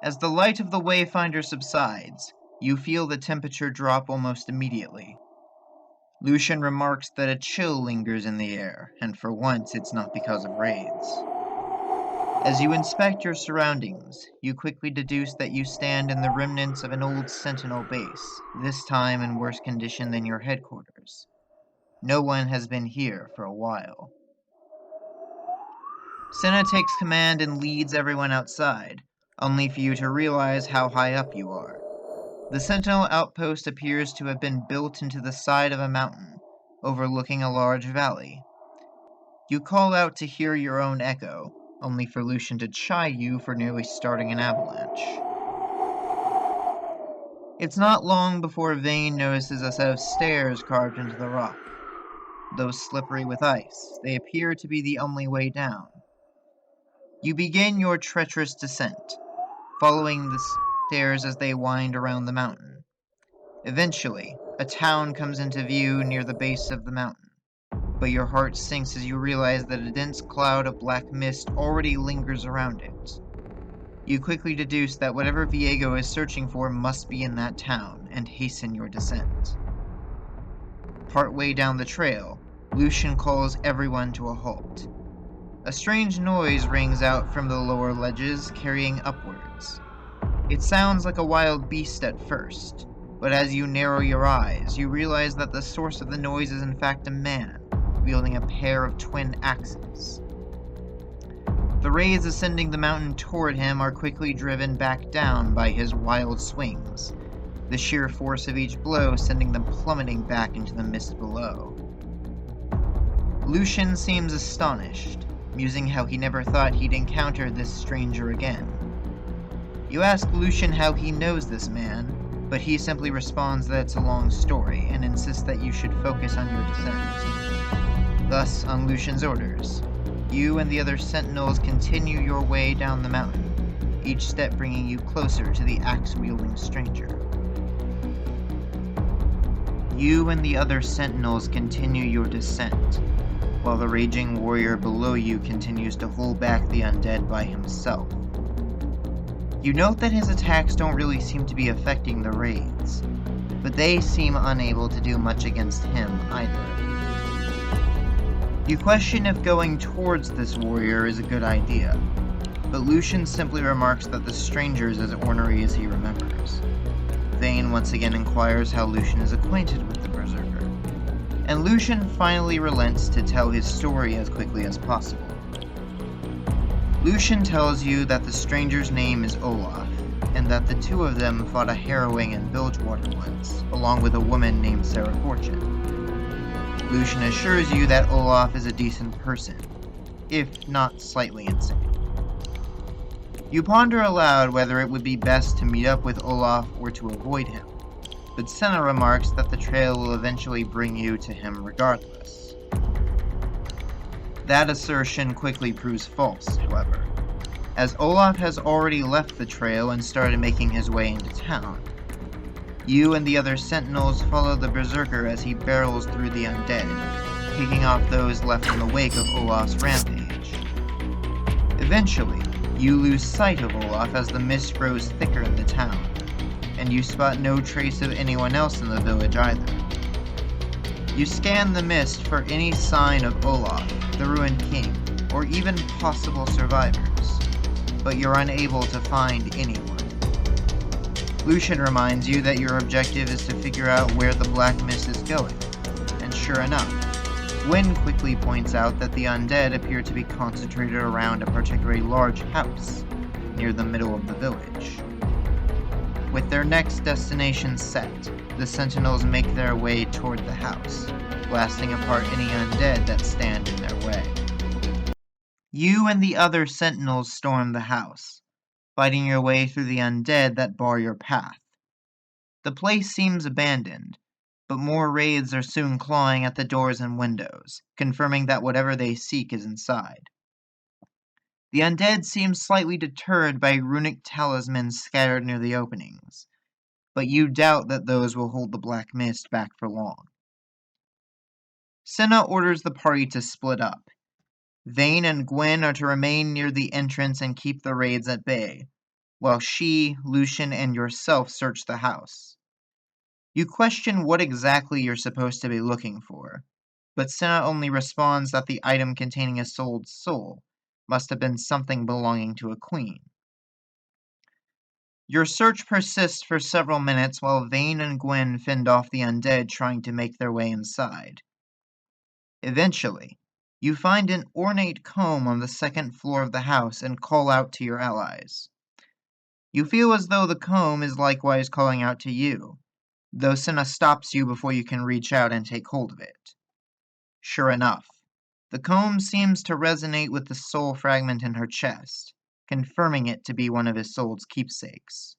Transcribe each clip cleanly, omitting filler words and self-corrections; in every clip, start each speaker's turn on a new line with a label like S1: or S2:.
S1: As the light of the Wayfinder subsides, you feel the temperature drop almost immediately. Lucian remarks that a chill lingers in the air, and for once it's not because of raids. As you inspect your surroundings, you quickly deduce that you stand in the remnants of an old Sentinel base, this time in worse condition than your headquarters. No one has been here for a while. Senna takes command and leads everyone outside, only for you to realize how high up you are. The Sentinel outpost appears to have been built into the side of a mountain, overlooking a large valley. You call out to hear your own echo, only for Lucian to chide you for nearly starting an avalanche. It's not long before Vane notices a set of stairs carved into the rock. Though slippery with ice, they appear to be the only way down. You begin your treacherous descent, following the stairs as they wind around the mountain. Eventually, a town comes into view near the base of the mountain, but your heart sinks as you realize that a dense cloud of black mist already lingers around it. You quickly deduce that whatever Viego is searching for must be in that town, and hasten your descent. Partway down the trail, Lucian calls everyone to a halt. A strange noise rings out from the lower ledges, carrying upwards. It sounds like a wild beast at first, but as you narrow your eyes, you realize that the source of the noise is in fact a man, wielding a pair of twin axes. The rays ascending the mountain toward him are quickly driven back down by his wild swings, the sheer force of each blow sending them plummeting back into the mist below. Lucian seems astonished, musing how he never thought he'd encounter this stranger again. You ask Lucian how he knows this man, but he simply responds that it's a long story and insists that you should focus on your descent. Thus, on Lucian's orders, you and the other Sentinels continue your way down the mountain, each step bringing you closer to the axe-wielding stranger. You and the other Sentinels continue your descent, while the raging warrior below you continues to hold back the undead by himself. You note that his attacks don't really seem to be affecting the raids, but they seem unable to do much against him either. You question if going towards this warrior is a good idea, but Lucian simply remarks that the stranger is as ornery as he remembers. Vane once again inquires how Lucian is acquainted with the Berserker, and Lucian finally relents to tell his story as quickly as possible. Lucian tells you that the stranger's name is Olaf, and that the two of them fought a harrowing in Bilgewater once, along with a woman named Sarah Fortune. Lucian assures you that Olaf is a decent person, if not slightly insane. You ponder aloud whether it would be best to meet up with Olaf or to avoid him, but Senna remarks that the trail will eventually bring you to him regardless. That assertion quickly proves false, however, as Olaf has already left the trail and started making his way into town. You and the other Sentinels follow the Berserker as he barrels through the undead, picking off those left in the wake of Olaf's rampage. Eventually, you lose sight of Olaf as the mist grows thicker in the town, and you spot no trace of anyone else in the village either. You scan the mist for any sign of Olaf, the ruined king, or even possible survivors, but you're unable to find anyone. Lucian reminds you that your objective is to figure out where the black mist is going, and sure enough, Gwyn quickly points out that the undead appear to be concentrated around a particularly large house near the middle of the village. With their next destination set, the Sentinels make their way toward the house, blasting apart any undead that stand in their way. You and the other Sentinels storm the house, fighting your way through the undead that bar your path. The place seems abandoned, but more raids are soon clawing at the doors and windows, confirming that whatever they seek is inside. The undead seem slightly deterred by runic talismans scattered near the openings, but you doubt that those will hold the black mist back for long. Senna orders the party to split up. Vane and Gwyn are to remain near the entrance and keep the raids at bay, while she, Lucian, and yourself search the house. You question what exactly you're supposed to be looking for, but Senna only responds that the item containing Isolde's soul must have been something belonging to a queen. Your search persists for several minutes while Vane and Gwen fend off the undead trying to make their way inside. Eventually, you find an ornate comb on the second floor of the house and call out to your allies. You feel as though the comb is likewise calling out to you, though Senna stops you before you can reach out and take hold of it. Sure enough, the comb seems to resonate with the soul fragment in her chest, confirming it to be one of Isolde's keepsakes.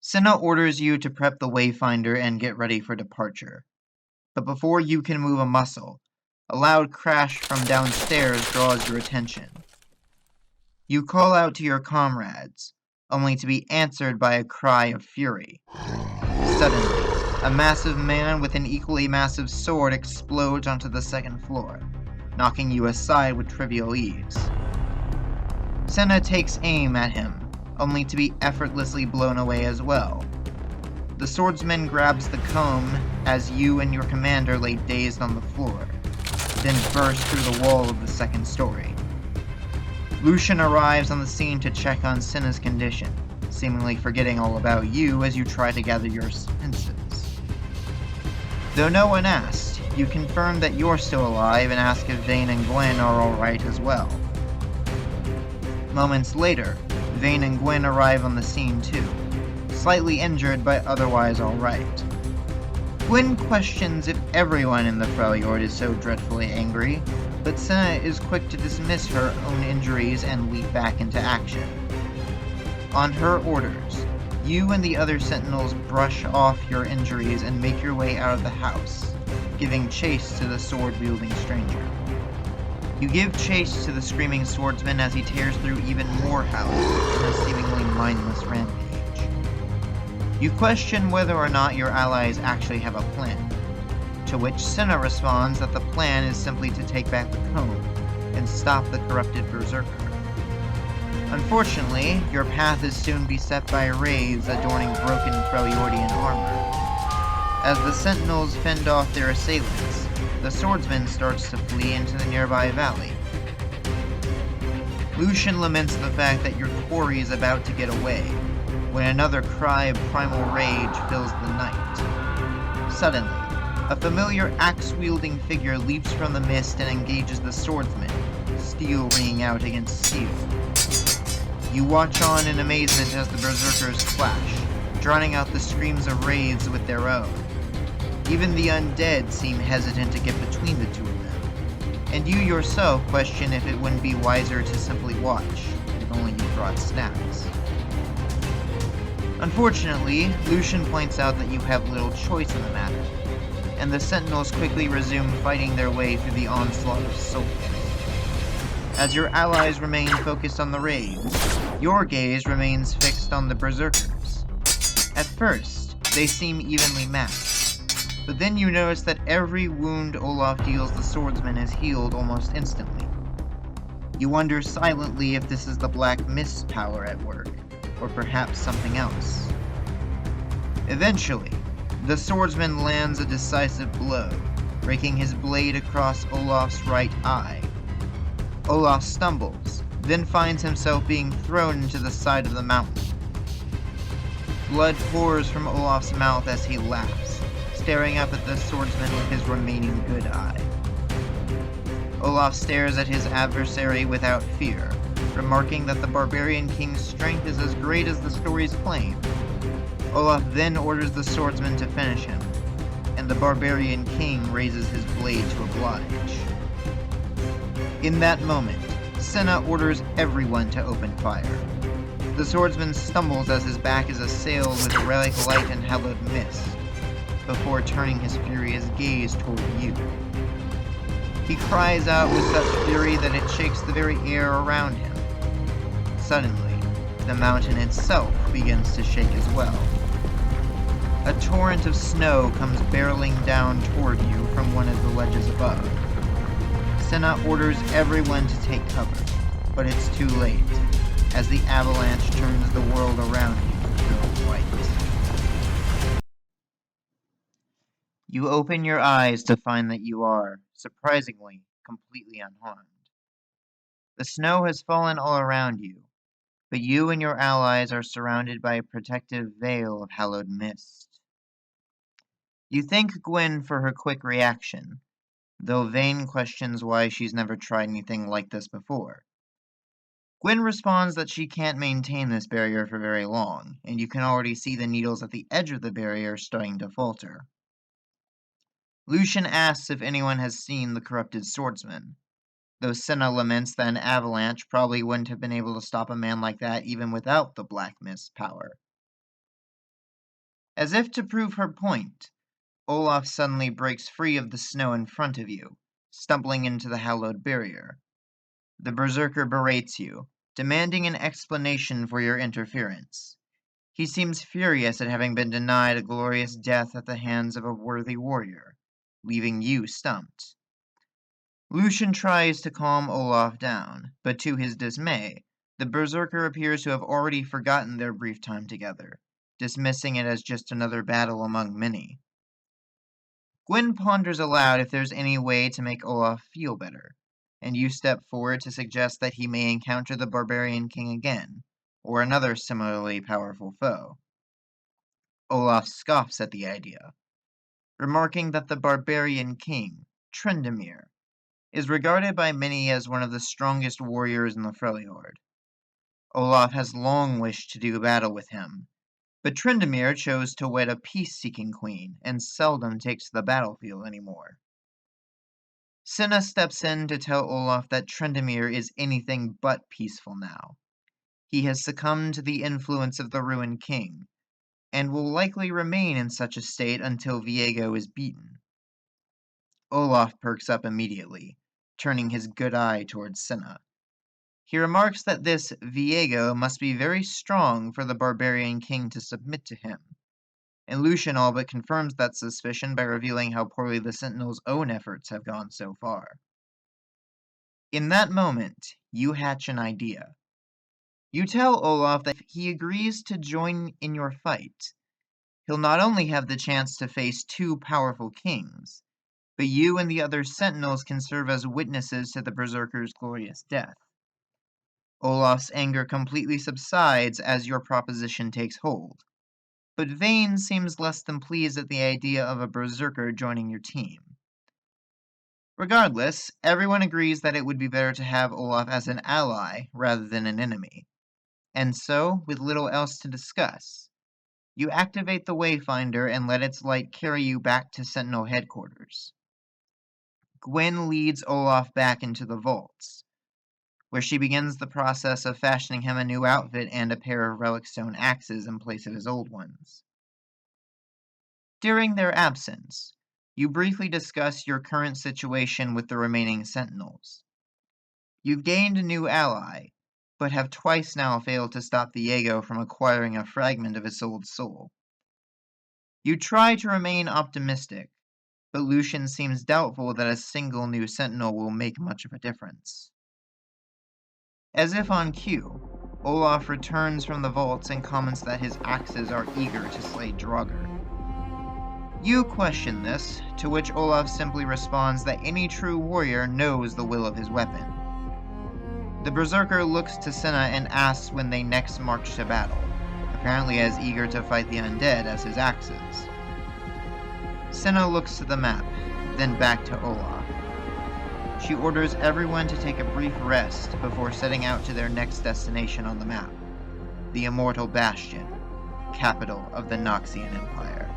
S1: Senna orders you to prep the Wayfinder and get ready for departure. But before you can move a muscle, a loud crash from downstairs draws your attention. You call out to your comrades, only to be answered by a cry of fury. Suddenly, a massive man with an equally massive sword explodes onto the second floor, knocking you aside with trivial ease. Senna takes aim at him, only to be effortlessly blown away as well. The swordsman grabs the comb as you and your commander lay dazed on the floor, then burst through the wall of the second story. Lucian arrives on the scene to check on Senna's condition, seemingly forgetting all about you as you try to gather your senses. Though no one asked, you confirm that you're still alive and ask if Vane and Gwen are alright as well. Moments later, Vane and Gwen arrive on the scene too, slightly injured but otherwise alright. Gwen questions if everyone in the Freljord is so dreadfully angry, but Senna is quick to dismiss her own injuries and leap back into action. On her orders, you and the other Sentinels brush off your injuries and make your way out of the house, giving chase to the sword-wielding stranger. You give chase to the screaming swordsman as he tears through even more houses in a seemingly mindless rampage. You question whether or not your allies actually have a plan, to which Senna responds that the plan is simply to take back the comb and stop the corrupted berserker. Unfortunately, your path is soon beset by wraiths adorning broken Freljordian armor. As the Sentinels fend off their assailants, the swordsman starts to flee into the nearby valley. Lucian laments the fact that your quarry is about to get away, when another cry of primal rage fills the night. Suddenly, a familiar axe-wielding figure leaps from the mist and engages the swordsman, steel ringing out against steel. You watch on in amazement as the berserkers clash, drowning out the screams of wraiths with their own. Even the undead seem hesitant to get between the two of them, and you yourself question if it wouldn't be wiser to simply watch, if only you brought snacks. Unfortunately, Lucian points out that you have little choice in the matter, and the Sentinels quickly resume fighting their way through the onslaught of souls. As your allies remain focused on the raids, your gaze remains fixed on the berserkers. At first, they seem evenly matched, but then you notice that every wound Olaf deals the swordsman is healed almost instantly. You wonder silently if this is the Black Mist's power at work, or perhaps something else. Eventually, the swordsman lands a decisive blow, breaking his blade across Olaf's right eye. Olaf stumbles, then finds himself being thrown into the side of the mountain. Blood pours from Olaf's mouth as he laughs, staring up at the swordsman with his remaining good eye. Olaf stares at his adversary without fear, remarking that the barbarian king's strength is as great as the stories claim. Olaf then orders the swordsman to finish him, and the barbarian king raises his blade to oblige. In that moment, Senna orders everyone to open fire. The swordsman stumbles as his back is assailed with relic light and hallowed mist, before turning his furious gaze toward you. He cries out with such fury that it shakes the very air around him. Suddenly, the mountain itself begins to shake as well. A torrent of snow comes barreling down toward you from one of the ledges above. Senna orders everyone to take cover, but it's too late. as the avalanche turns the world around you pure white. You open your eyes to find that you are, surprisingly, completely unharmed. The snow has fallen all around you, but you and your allies are surrounded by a protective veil of hallowed mist. You thank Gwyn for her quick reaction, though Vane questions why she's never tried anything like this before. Gwyn responds that she can't maintain this barrier for very long, and you can already see the needles at the edge of the barrier starting to falter. Lucian asks if anyone has seen the corrupted swordsman, though Senna laments that an avalanche probably wouldn't have been able to stop a man like that even without the black mist power. As if to prove her point, Olaf suddenly breaks free of the snow in front of you, stumbling into the hallowed barrier. The berserker berates you, demanding an explanation for your interference. He seems furious at having been denied a glorious death at the hands of a worthy warrior, leaving you stumped. Lucian tries to calm Olaf down, but to his dismay, the berserker appears to have already forgotten their brief time together, dismissing it as just another battle among many. Gwyn ponders aloud if there's any way to make Olaf feel better, and you step forward to suggest that he may encounter the barbarian king again, or another similarly powerful foe. Olaf scoffs at the idea, remarking that the barbarian king, Trendemir, is regarded by many as one of the strongest warriors in the Freljord. Olaf has long wished to do battle with him, but Trendemir chose to wed a peace-seeking queen and seldom takes to the battlefield anymore. Senna steps in to tell Olaf that Trendemir is anything but peaceful now. He has succumbed to the influence of the Ruined King, and will likely remain in such a state until Viego is beaten. Olaf perks up immediately, turning his good eye towards Senna. He remarks that this Viego must be very strong for the barbarian king to submit to him, and Lucian all but confirms that suspicion by revealing how poorly the Sentinels' own efforts have gone so far. In that moment, you hatch an idea. You tell Olaf that if he agrees to join in your fight, he'll not only have the chance to face two powerful kings, but you and the other Sentinels can serve as witnesses to the Berserker's glorious death. Olaf's anger completely subsides as your proposition takes hold, but Vane seems less than pleased at the idea of a Berserker joining your team. Regardless, everyone agrees that it would be better to have Olaf as an ally rather than an enemy, and so, with little else to discuss, you activate the Wayfinder and let its light carry you back to Sentinel headquarters. Gwyn leads Olaf back into the vaults, where she begins the process of fashioning him a new outfit and a pair of relic stone axes in place of his old ones. During their absence, you briefly discuss your current situation with the remaining Sentinels. You've gained a new ally, but have twice now failed to stop Viego from acquiring a fragment of his old soul. You try to remain optimistic, but Lucian seems doubtful that a single new Sentinel will make much of a difference. As if on cue, Olaf returns from the vaults and comments that his axes are eager to slay Draugr. You question this, to which Olaf simply responds that any true warrior knows the will of his weapon. The Berserker looks to Senna and asks when they next march to battle, apparently as eager to fight the undead as his axes. Senna looks to the map, then back to Olaf. She orders everyone to take a brief rest before setting out to their next destination on the map, the Immortal Bastion, capital of the Noxian Empire.